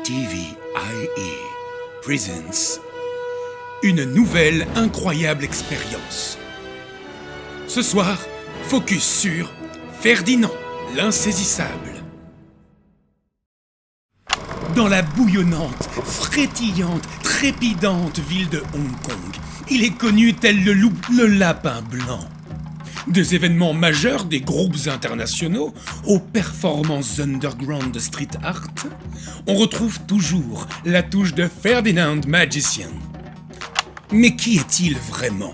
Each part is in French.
TVIE presents une nouvelle incroyable expérience. Ce soir, focus sur Ferdinand, l'insaisissable. Dans la bouillonnante, frétillante, trépidante ville de Hong Kong, il est connu tel le loup, le lapin blanc. Des événements majeurs des groupes internationaux aux performances underground de street art, on retrouve toujours la touche de Ferdinand Magician. Mais qui est-il vraiment ?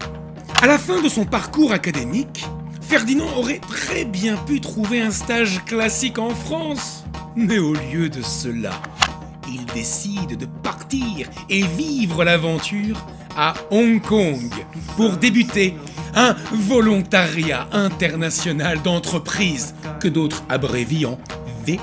À la fin de son parcours académique, Ferdinand aurait très bien pu trouver un stage classique en France. Mais au lieu de cela, il décide de partir et vivre l'aventure à Hong Kong pour débuter un volontariat international d'entreprise que d'autres abrévient en VIE.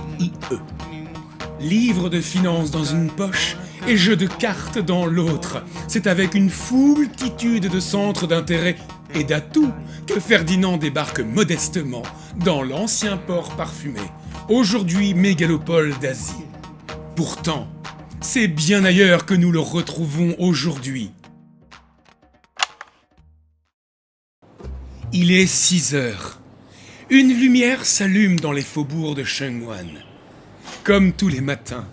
Livre de finances dans une poche et jeu de cartes dans l'autre. C'est avec une foultitude de centres d'intérêt et d'atouts que Ferdinand débarque modestement dans l'ancien port parfumé, aujourd'hui mégalopole d'Asie. Pourtant, c'est bien ailleurs que nous le retrouvons aujourd'hui. Il est 6 heures. Une lumière s'allume dans les faubourgs de Sheungwan. Comme tous les matins,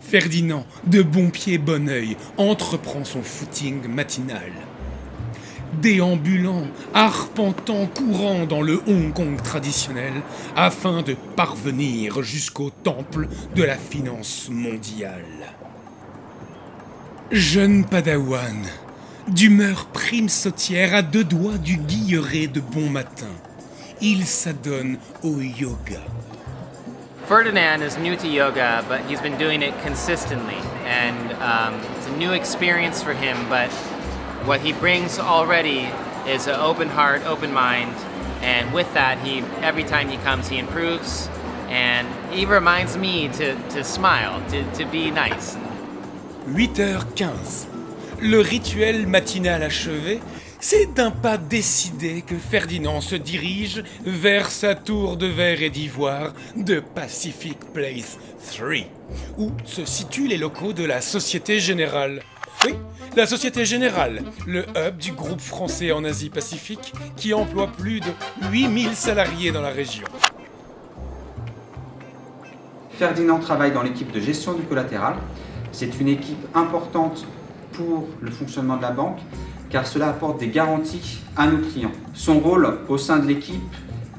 Ferdinand, de bon pied bon œil, entreprend son footing matinal. Déambulant, arpentant, courant dans le Hong Kong traditionnel afin de parvenir jusqu'au temple de la finance mondiale. Jeune padawan, d'humeur prime sautière à 2 doigts du guilleret de bon matin, il s'adonne au yoga. Ferdinand is new to yoga, but he's been doing it consistently, and it's a new experience for him, but what he brings already is an open heart, open mind, and with that, every time he comes, he improves, and he reminds me to smile, to be nice. 8h15. Le rituel matinal achevé, c'est d'un pas décidé que Ferdinand se dirige vers sa tour de verre et d'ivoire de Pacific Place 3, où se situent les locaux de la Société Générale. Oui, la Société Générale, le hub du groupe français en Asie-Pacifique qui emploie plus de 8000 salariés dans la région. Ferdinand travaille dans l'équipe de gestion du collatéral. C'est une équipe importante pour le fonctionnement de la banque, car cela apporte des garanties à nos clients. Son rôle au sein de l'équipe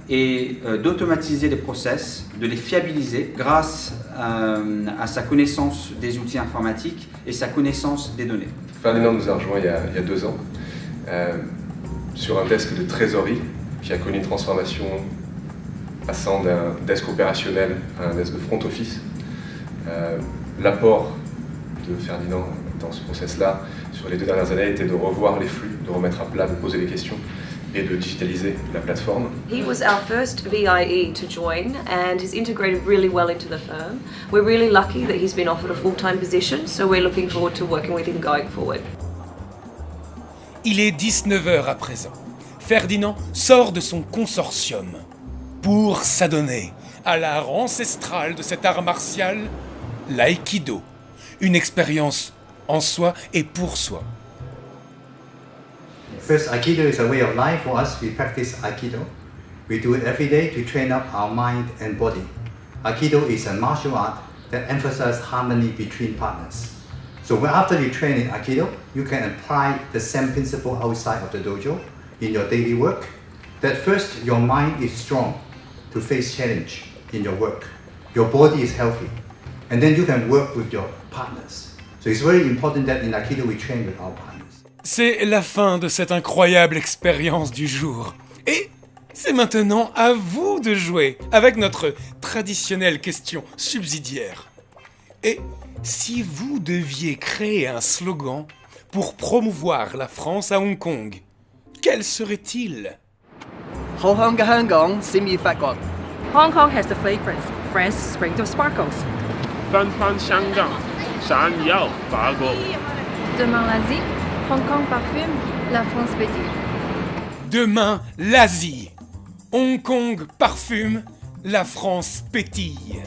est d'automatiser les process, de les fiabiliser grâce à sa connaissance des outils informatiques et sa connaissance des données. Ferdinand nous a rejoint il y a 2 ans sur un desk de trésorerie qui a connu une transformation passant d'un desk opérationnel à un desk de front office. L'apport de Ferdinand dans ce process-là, sur les 2 dernières années, était de revoir les flux, de remettre à plat, de poser les questions et de digitaliser la plateforme. He was our first VIE to join and has integrated really well into the firm. We're really lucky that he's been offered a full-time position, so we're looking forward to working with him going forward. Il est 19h à présent. Ferdinand sort de son consortium pour s'adonner à l'art ancestral de cet art martial, l'aïkido. Une expérience en soi et pour soi. First, Aikido is a way of life for us. We practice Aikido. We do it every day to train up our mind and body. Aikido is a martial art that emphasizes harmony between partners. So after you train in Aikido, you can apply the same principle outside of the dojo in your daily work. That first, your mind is strong to face challenge in your work. Your body is healthy. And then you can work with your partners. So it's very important that in Aikido we train with our partners. C'est la fin de cette incroyable expérience du jour. Et c'est maintenant à vous de jouer avec notre traditionnelle question subsidiaire. Et si vous deviez créer un slogan pour promouvoir la France à Hong Kong, quel serait-il ? 好香嘅香港閃耀發光。 Hong Kong has the fragrance. France springs of sparkles. 翻翻香港，闪耀法国。 Demain l'Asie, Hong Kong parfume, la France pétille. Demain l'Asie, Hong Kong parfume, la France pétille.